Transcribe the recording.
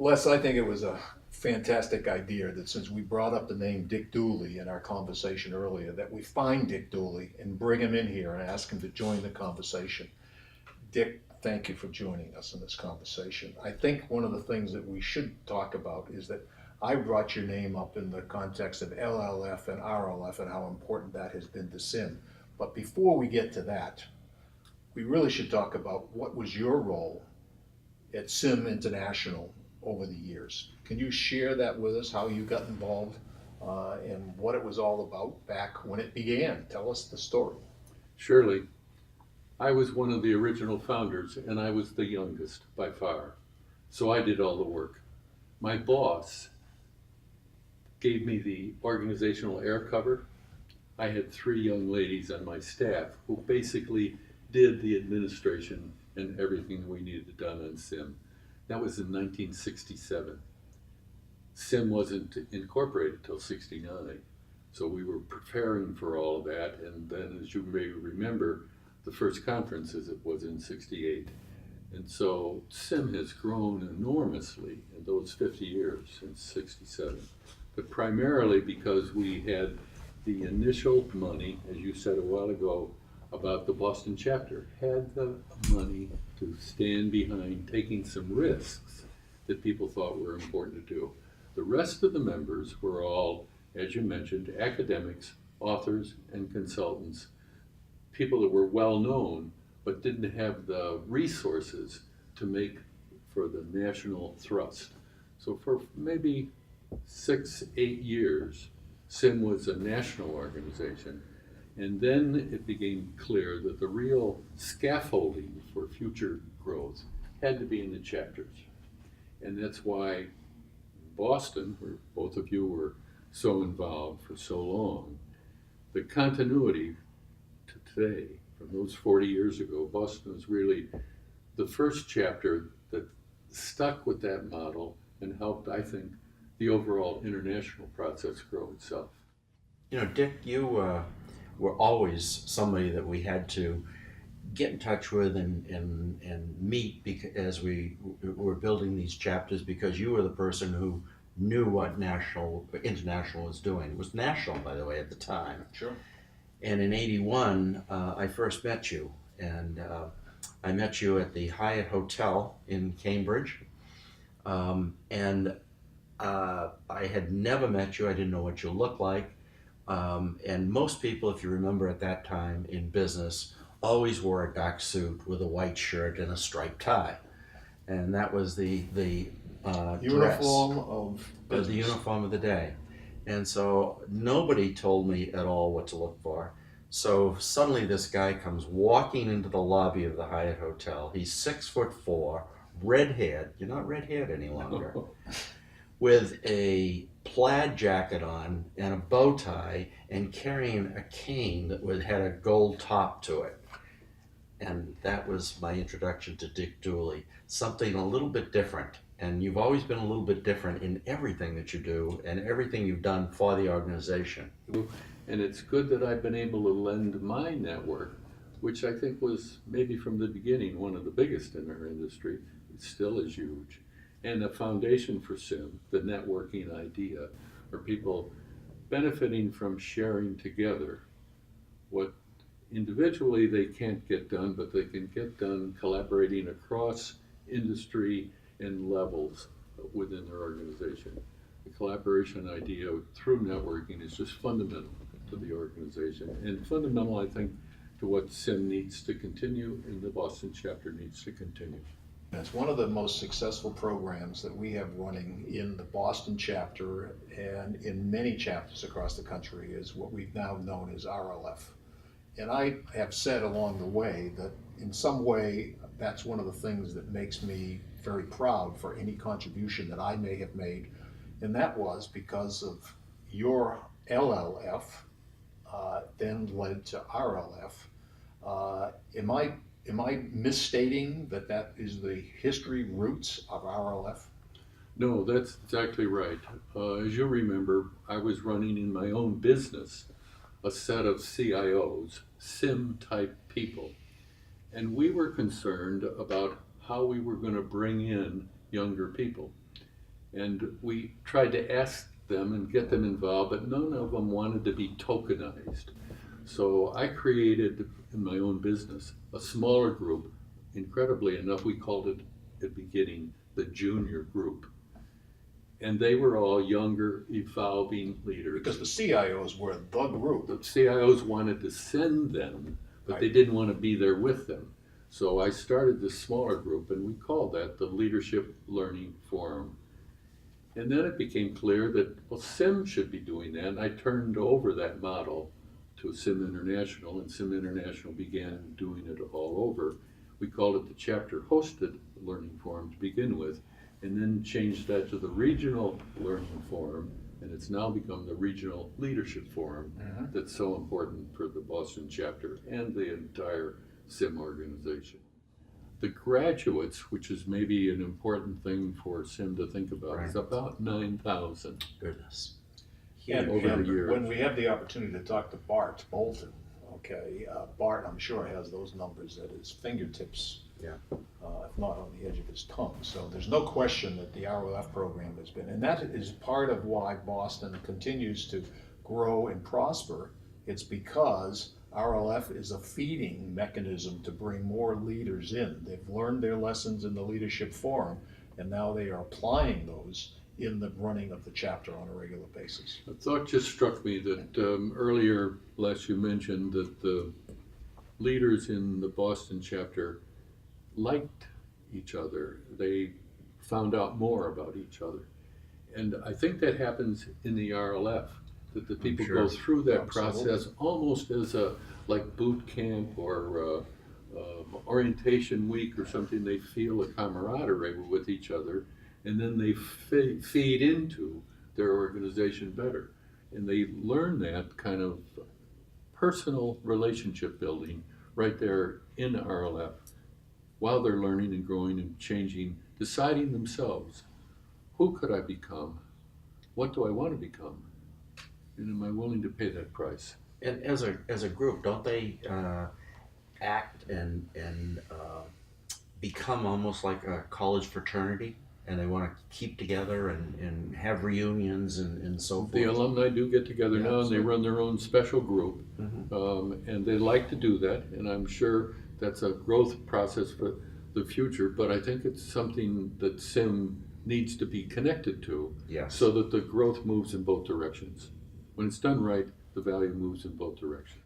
Les, I think it was a fantastic idea that since we brought up the name Dick Dooley in our conversation earlier, that we find Dick Dooley and bring him in here and ask him to join the conversation. Dick, thank you for joining us in this conversation. I think one of the things that we should talk about is that I brought your name up in the context of LLF and RLF and how important that has been to SIM. But before we get to that, we really should talk about what was your role at SIM International over the years. Can you share that with us, how you got involved and what it was all about back when it began? Tell us the story. Surely, I was one of the original founders and I was the youngest by far. So I did all the work. My boss gave me the organizational air cover. I had three young ladies on my staff who basically did the administration and everything we needed done on SIM. That was in 1967. SIM wasn't incorporated till 69. So we were preparing for all of that. And then, as you may remember, the first conference was in 68. And so SIM has grown enormously in those 50 years since 67. But primarily because we had the initial money, as you said a while ago, about the Boston chapter, had the money to stand behind taking some risks that people thought were important to do. The rest of the members were all, as you mentioned, academics, authors, and consultants, people that were well known but didn't have the resources to make for the national thrust. So for maybe 6, 8 years, SIM was a national organization. And then it became clear that the real scaffolding for future growth had to be in the chapters. And that's why Boston, where both of you were so involved for so long, the continuity to today, from those 40 years ago, Boston was really the first chapter that stuck with that model and helped, I think, the overall international process grow itself. You know, Dick, you were always somebody that we had to get in touch with and meet as we were building these chapters, because you were the person who knew what international was doing. It was national, by the way, at the time. Sure. And in '81, I first met you, and I met you at the Hyatt Hotel in Cambridge, and I had never met you. I didn't know what you looked like. And most people, if you remember at that time in business, always wore a dark suit with a white shirt and a striped tie. And that was the Uniform dress, of the business. uniform of the day. And so nobody told me at all what to look for. So suddenly this guy comes walking into the lobby of the Hyatt Hotel. He's 6'4", red-haired. You're not red-haired any longer. With a plaid jacket on and a bow tie and carrying a cane that had a gold top to it. And that was my introduction to Dick Dooley. Something a little bit different. And you've always been a little bit different in everything that you do and everything you've done for the organization. And it's good that I've been able to lend my network, which I think was maybe from the beginning one of the biggest in our industry. It still is huge. And the foundation for SIM, the networking idea, are people benefiting from sharing together what individually they can't get done, but they can get done collaborating across industry and levels within their organization. The collaboration idea through networking is just fundamental to the organization, and fundamental, I think, to what SIM needs to continue and the Boston chapter needs to continue. It's one of the most successful programs that we have running in the Boston chapter and in many chapters across the country is what we've now known as RLF. And I have said along the way that in some way that's one of the things that makes me very proud for any contribution that I may have made. And that was because of your LLF, then led to RLF. Am I misstating that is the history roots of RLF? No, that's exactly right. As you remember, I was running in my own business a set of CIOs, SIM-type people, and we were concerned about how we were going to bring in younger people. And we tried to ask them and get them involved, but none of them wanted to be tokenized. So I created in my own business a smaller group. Incredibly enough, we called it at the beginning the junior group. And they were all younger, evolving leaders. Because the CIOs were the group. The CIOs wanted to send them, but they Right. didn't want to be there with them. So I started this smaller group, and we called that the Leadership Learning Forum. And then it became clear that, well, SIM should be doing that, and I turned over that model to SIM International, and SIM International began doing it all over. We called it the chapter-hosted learning forum to begin with, and then changed that to the regional learning forum, and it's now become the regional leadership forum that's so important for the Boston chapter and the entire SIM organization. The graduates, which is maybe an important thing for SIM to think about, is Right. about 9,000. Goodness. And, over the and years. when we have the opportunity to talk to Bart Bolton, okay, Bart, I'm sure, has those numbers at his fingertips. Yeah. If not on the edge of his tongue. So there's no question that the ROF program has been, and that is part of why Boston continues to grow and prosper. It's because RLF is a feeding mechanism to bring more leaders in. They've learned their lessons in the leadership forum, and now they are applying those in the running of the chapter on a regular basis. A thought just struck me that earlier, Les, you mentioned that the leaders in the Boston chapter liked each other. They found out more about each other. And I think that happens in the RLF, that the people sure. go through that Absolutely. process almost as a like boot camp or orientation week or something. They feel a camaraderie with each other, and then they feed into their organization better. And they learn that kind of personal relationship building right there in RLF while they're learning and growing and changing, deciding themselves, who could I become? What do I want to become? And am I willing to pay that price? And as a group, don't they act and become almost like a college fraternity? And they want to keep together and have reunions and so forth. The alumni do get together Yeah, now, and they absolutely. run their own special group, and they like to do that. And I'm sure that's a growth process for the future. But I think it's something that SIM needs to be connected to, Yes. so that the growth moves in both directions. When it's done right, the value moves in both directions.